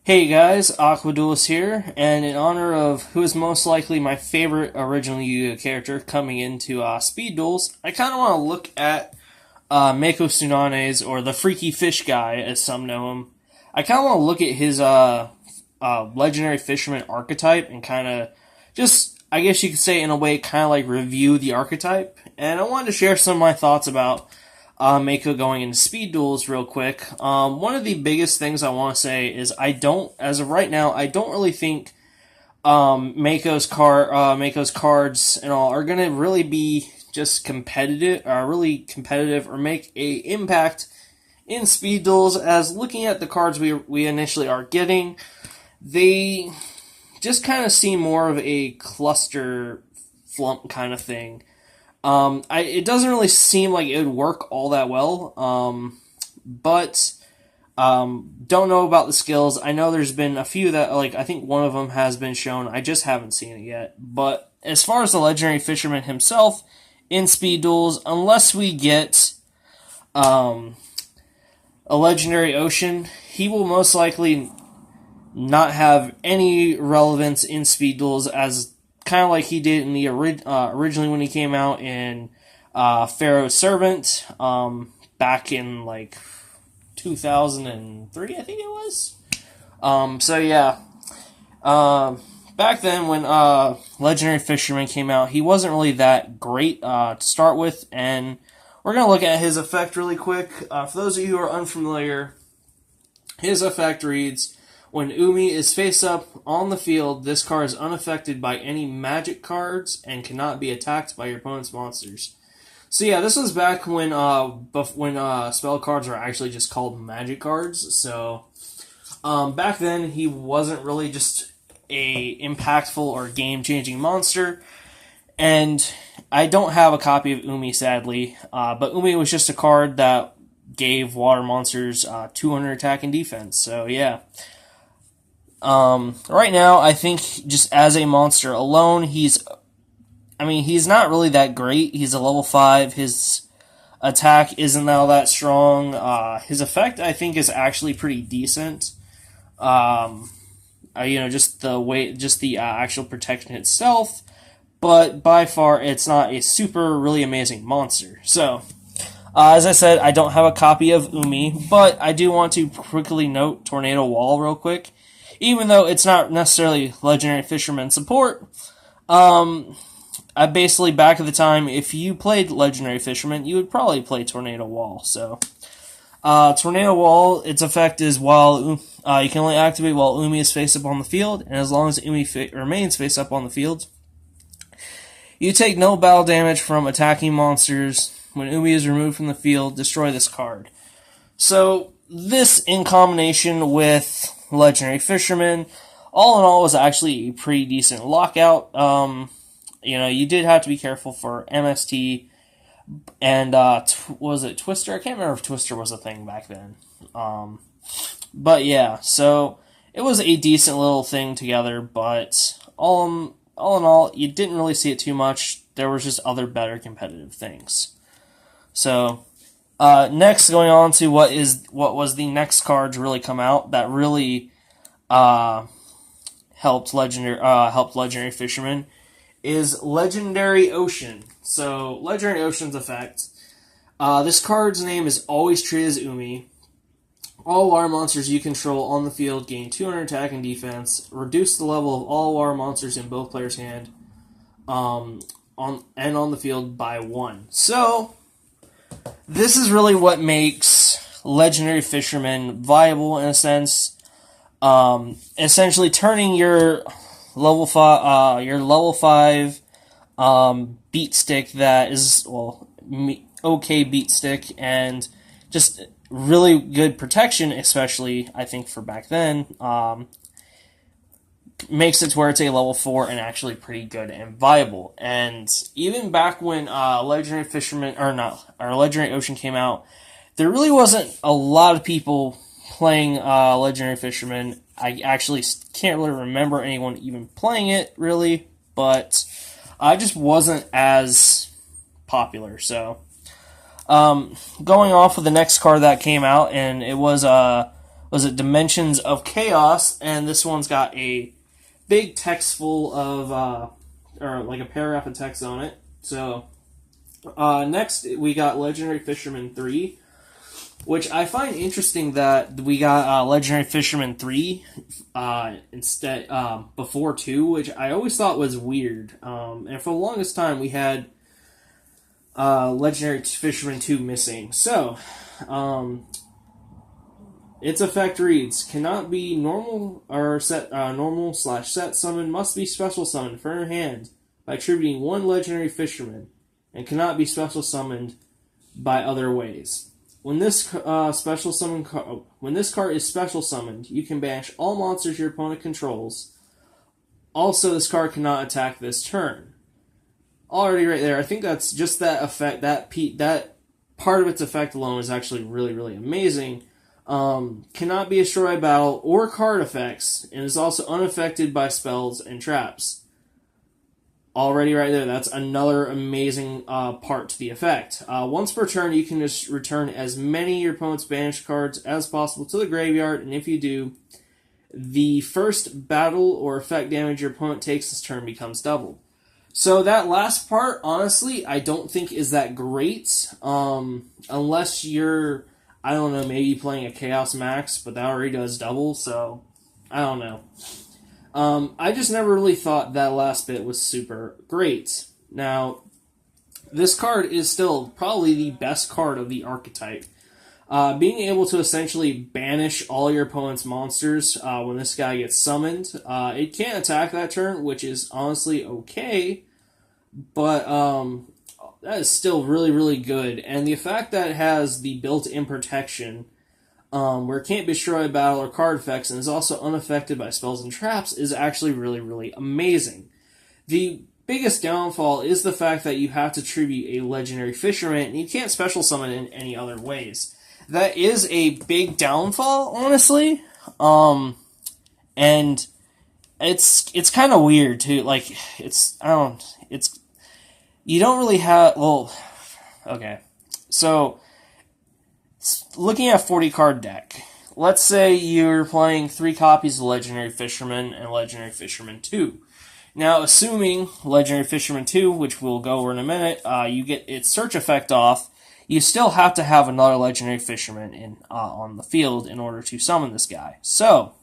Hey guys, Aqua Duelist here, and in honor of who is most likely my favorite original Yu-Gi-Oh character coming into Speed Duels, I kind of want to look at Mako Tsunane's, or the Freaky Fish Guy, as some know him. I kind of want to look at his Legendary Fisherman archetype and kind of just, I guess you could say in a way, kind of like review the archetype. And I wanted to share some of my thoughts about Mako going into speed duels real quick. One of the biggest things I want to say is as of right now, I don't really think Mako's cards and all are going to really be just really competitive, or make a impact in speed duels. As looking at the cards we initially are getting, they just kind of seem more of a cluster flump kind of thing. It doesn't really seem like it would work all that well, but don't know about the skills. I know there's been a few that, like, I think one of them has been shown. I just haven't seen it yet. But as far as the Legendary Fisherman himself in speed duels, unless we get a Legendary Ocean, he will most likely not have any relevance in speed duels, as kind of like he did in the originally when he came out in Pharaoh's Servant, back in like 2003, I think it was. So yeah, back then when Legendary Fisherman came out, he wasn't really that great to start with, and we're gonna look at his effect really quick. For those of you who are unfamiliar, his effect reads: when Umi is face up on the field, this card is unaffected by any magic cards and cannot be attacked by your opponent's monsters. So yeah, this was back when spell cards were actually just called magic cards. So back then he wasn't really just a impactful or game-changing monster. And I don't have a copy of Umi, sadly, but Umi was just a card that gave water monsters 200 attack and defense. So yeah. Right now, I think just as a monster alone, he's not really that great. He's a level 5. His attack isn't all that strong. His effect, I think, is actually pretty decent. Just the actual protection itself, but by far, it's not a really amazing monster. So, as I said, I don't have a copy of Umi, but I do want to quickly note Tornado Wall real quick. Even though it's not necessarily Legendary Fisherman support, I basically, back at the time, if you played Legendary Fisherman, you would probably play Tornado Wall. So, Tornado Wall, its effect is you can only activate while Umi is face up on the field, and as long as Umi remains face up on the field, you take no battle damage from attacking monsters. When Umi is removed from the field, destroy this card. So, this in combination with Legendary Fisherman, all in all, was actually a pretty decent lockout. You did have to be careful for MST and was it Twister? I can't remember if Twister was a thing back then. But yeah, so it was a decent little thing together. But all in all, you didn't really see it too much. There was just other better competitive things. So. Next, going on to what was the next card to really come out that really helped Legendary Fisherman is Legendary Ocean. So, Legendary Ocean's effect. This card's name is always treated as Umi. All water monsters you control on the field gain 200 attack and defense. Reduce the level of all water monsters in both players' hand on the field by 1. So, this is really what makes Legendary Fisherman viable in a sense. Essentially, turning your level 5 beat stick that is okay beat stick and just really good protection, especially I think for back then. Makes it to where it's a level 4 and actually pretty good and viable. And even back when Legendary Ocean came out, there really wasn't a lot of people playing Legendary Fisherman. I actually can't really remember anyone even playing it, really, but I just wasn't as popular. So, going off of the next card that came out, and it was was it Dimensions of Chaos, and this one's got a big text full of, or like a paragraph of text on it. So, next we got Legendary Fisherman 3, which I find interesting that we got Legendary Fisherman 3 instead before 2, which I always thought was weird. And for the longest time we had Legendary Fisherman 2 missing. So, its effect reads, cannot be normal or set normal / set summon, must be special summoned from your hand by attributing one Legendary Fisherman, and cannot be special summoned by other ways. When this special summon when this card is special summoned, you can banish all monsters your opponent controls. Also, this card cannot attack this turn. Already right there, I think that's just that effect, that part of its effect alone is actually really, really amazing. Cannot be destroyed by battle or card effects, and is also unaffected by spells and traps. Already right there, that's another amazing part to the effect. Once per turn, you can just return as many of your opponent's banished cards as possible to the graveyard, and if you do, the first battle or effect damage your opponent takes this turn becomes doubled. So that last part, honestly, I don't think is that great, unless you're, I don't know, maybe playing a Chaos Max, but that already does double, so I don't know. I just never really thought that last bit was super great. Now, this card is still probably the best card of the Archtype. Being able to essentially banish all your opponent's monsters when this guy gets summoned. It can't attack that turn, which is honestly okay, but that is still really, really good. And the fact that it has the built-in protection, where it can't be destroyed by battle or card effects, and is also unaffected by spells and traps, is actually really, really amazing. The biggest downfall is the fact that you have to tribute a Legendary Fisherman, and you can't special summon in any other ways. That is a big downfall, honestly. And it's kind of weird too. Like, you don't really have, well, okay. So, looking at a 40 card deck, let's say you're playing 3 copies of Legendary Fisherman and Legendary Fisherman 2. Now, assuming Legendary Fisherman 2, which we'll go over in a minute, you get its search effect off, you still have to have another Legendary Fisherman on the field in order to summon this guy. So,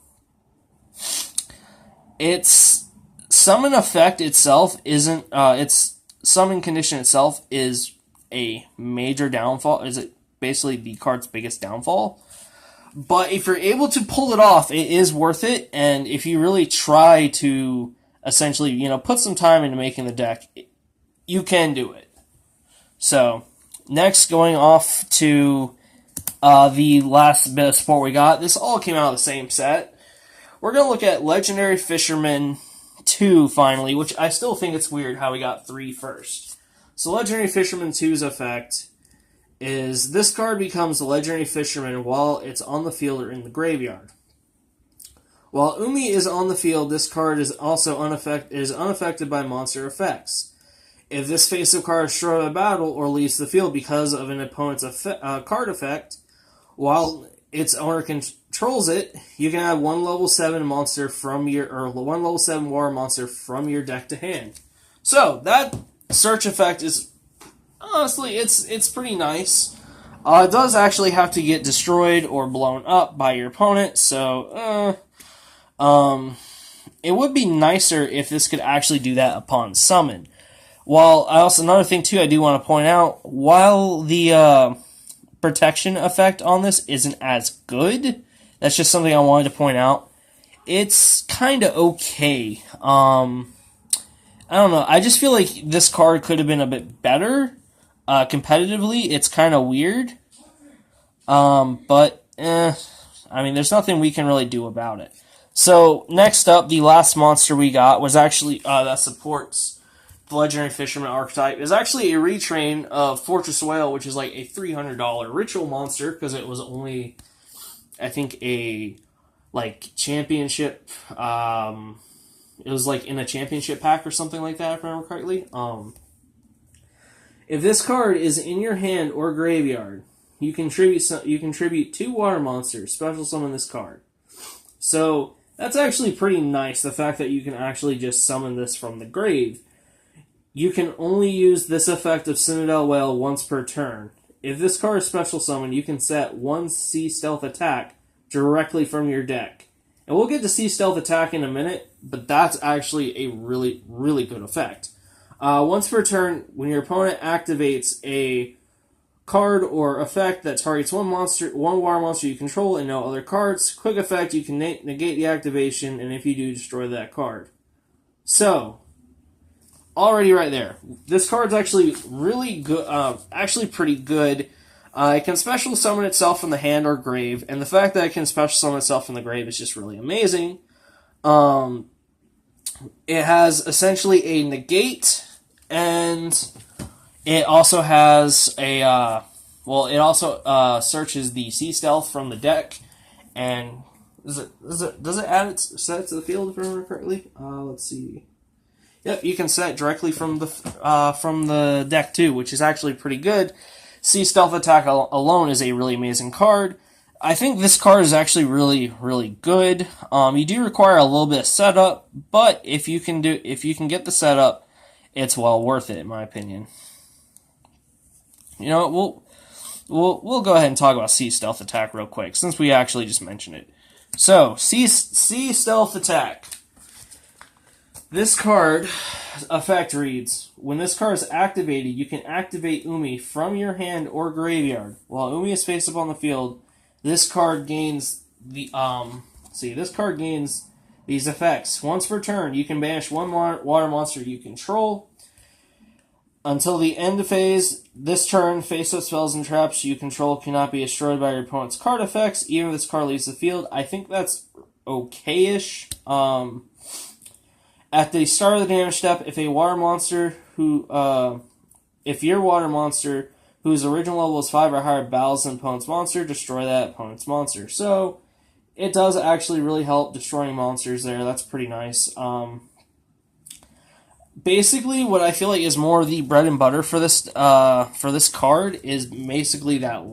its summon effect itself isn't, its summon condition itself is a major downfall, is it basically the card's biggest downfall. But if you're able to pull it off, it is worth it, and if you really try to essentially, put some time into making the deck, you can do it. So, next, going off to the last bit of support we got. This all came out of the same set. We're going to look at Legendary Fisherman 2, finally, which I still think it's weird how we got 3 first. So Legendary Fisherman 2's effect is this card becomes a Legendary Fisherman while it's on the field or in the graveyard. While Umi is on the field, this card is also unaffected by monster effects. If this face-up card is destroyed by battle or leaves the field because of an opponent's card effect, while its owner controls it, you can add one level 7 monster from one level 7 water monster from your deck to hand. So that search effect is honestly it's pretty nice. It does actually have to get destroyed or blown up by your opponent, so it would be nicer if this could actually do that upon summon. While another thing too I do want to point out, while the protection effect on this isn't as good, that's just something I wanted to point out. It's kind of okay. I don't know. I just feel like this card could have been a bit better competitively. It's kind of weird. But I mean, there's nothing we can really do about it. So next up, the last monster we got was actually that supports the Legendary Fisherman Archetype, is actually a retrain of Fortress Whale, which is like a $300 ritual monster, because it was only, I think, a championship, it was like in a championship pack or something like that, if I remember correctly. If this card is in your hand or graveyard, you contribute 2 water monsters, special summon this card. So that's actually pretty nice, the fact that you can actually just summon this from the grave. You can only use this effect of Citadel Whale once per turn. If this card is special summoned, you can set 1 Sea Stealth attack directly from your deck. And we'll get to Sea Stealth attack in a minute, but that's actually a really, really good effect. Once per turn, when your opponent activates a card or effect that targets one water monster you control and no other cards, quick effect, you can negate the activation, and if you do, destroy that card. So, already right there. This card's actually really good, actually pretty good. It can special summon itself from the hand or grave, and the fact that it can special summon itself from the grave is just really amazing. It has essentially a negate, and it also has a, it also searches the Sea Stealth from the deck, and does it add its set to the field if I remember correctly? Let's see. Yep, you can set it directly from the deck too, which is actually pretty good. Sea Stealth attack alone is a really amazing card. I think this card is actually really, really good. You do require a little bit of setup, but if you can get the setup, it's well worth it, in my opinion. You know, we'll go ahead and talk about Sea Stealth attack real quick, since we actually just mentioned it. So, Sea Stealth attack. This card effect reads, when this card is activated, you can activate Umi from your hand or graveyard. While Umi is face up on the field, this card gains these effects. Once per turn, you can banish 1 water monster you control. Until the end of phase, this turn, face-up spells and traps you control cannot be destroyed by your opponent's card effects, even if this card leaves the field. I think that's okay-ish. At the start of the damage step, if your water monster whose original level is 5 or higher battles an opponent's monster, destroy that opponent's monster. So, it does actually really help destroying monsters there. That's pretty nice. Basically, what I feel like is more the bread and butter for this card is basically that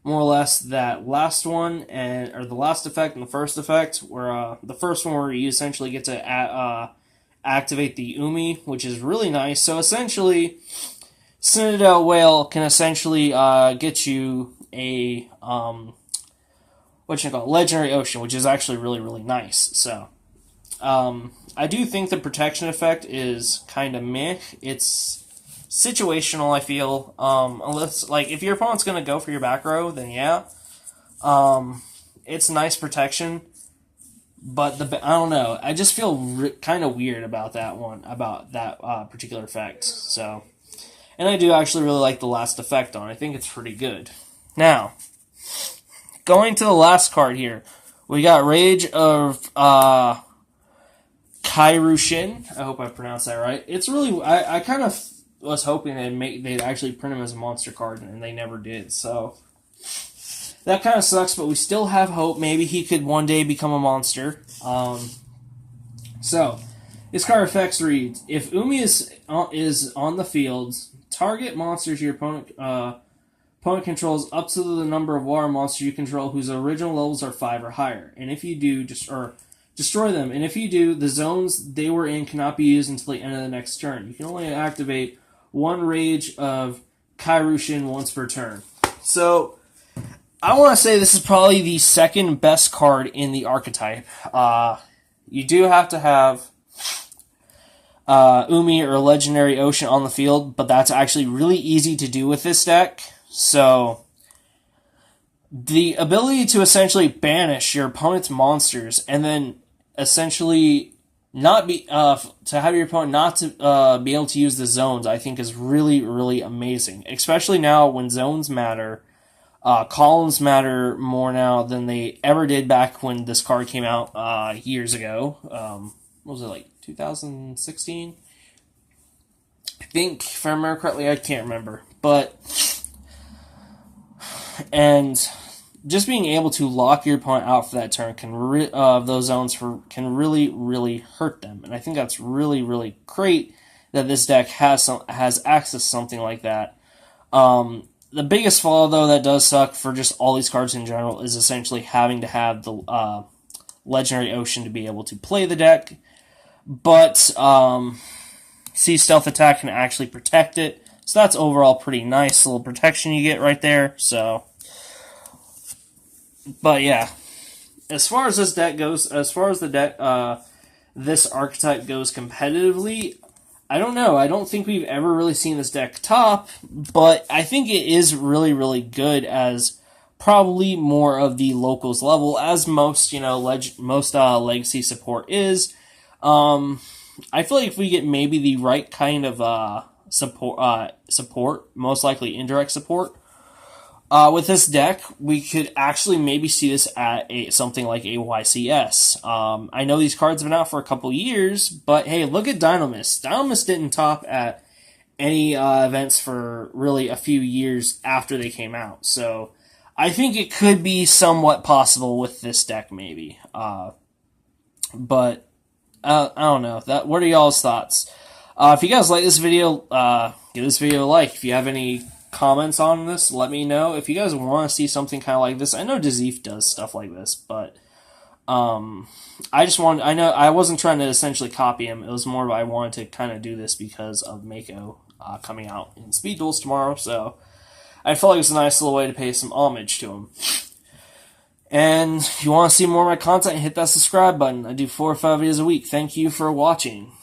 more or less that last one, or the last effect and the first effect, where the first one where you essentially get to activate the Umi, which is really nice. So essentially, Citadel Whale can essentially get you a Legendary Ocean, which is actually really, really nice. So I do think the protection effect is kind of meh. It's situational, I feel. Unless, like, if your opponent's going to go for your back row, then yeah. It's nice protection. But I don't know. I just feel kind of weird about that one, about that particular effect. So, and I do actually really like the last effect on. I think it's pretty good. Now, going to the last card here, we got Rage of Kairushin. I hope I pronounced that right. It's really, I kind of was hoping they'd actually print him as a monster card, and they never did. So that kind of sucks, but we still have hope. Maybe he could one day become a monster. So this card effects reads: if Umi is on the field, target monsters your opponent controls up to the number of water monsters you control whose original levels are 5 or higher, and if you do, destroy them. And if you do, the zones they were in cannot be used until the end of the next turn. You can only activate 1 Rage of Kairushin once per turn. So, I want to say this is probably the second best card in the Archtype. You do have to have Umi or Legendary Ocean on the field, but that's actually really easy to do with this deck. So, the ability to essentially banish your opponent's monsters and then essentially not be to have your opponent not to be able to use the zones, I think is really, really amazing. Especially now when zones matter, columns matter more now than they ever did back when this card came out years ago. What was it, like 2016? I think, if I remember correctly, I can't remember, and just being able to lock your opponent out for that turn those zones can really, really hurt them. And I think that's really, really great that this deck has access to something like that. the biggest flaw, though, that does suck for just all these cards in general is essentially having to have the Legendary Ocean to be able to play the deck. But Sea Stealth Attack can actually protect it. So that's overall pretty nice little protection you get right there. So, but yeah, as far as this deck goes, as far as the deck, this archetype goes competitively, I don't know. I don't think we've ever really seen this deck top, but I think it is really, really good as probably more of the locals level, as most, legacy support is. I feel like if we get maybe the right kind of support, most likely indirect support, with this deck, we could actually maybe see this at something like a YCS. I know these cards have been out for a couple years, but hey, look at Dynamis. Dynamis didn't top at any events for really a few years after they came out. So I think it could be somewhat possible with this deck, maybe. But I don't know. What are y'all's thoughts? If you guys like this video, give this video a like. If you have any comments on this, let me know. If you guys want to see something kind of like this, I know Dazif does stuff like this, but I wasn't trying to essentially copy him. It was more of I wanted to kind of do this because of Mako coming out in Speed Duels tomorrow, so I felt like it was a nice little way to pay some homage to him. And if you want to see more of my content, hit that subscribe button. I do 4 or 5 videos a week. Thank you for watching.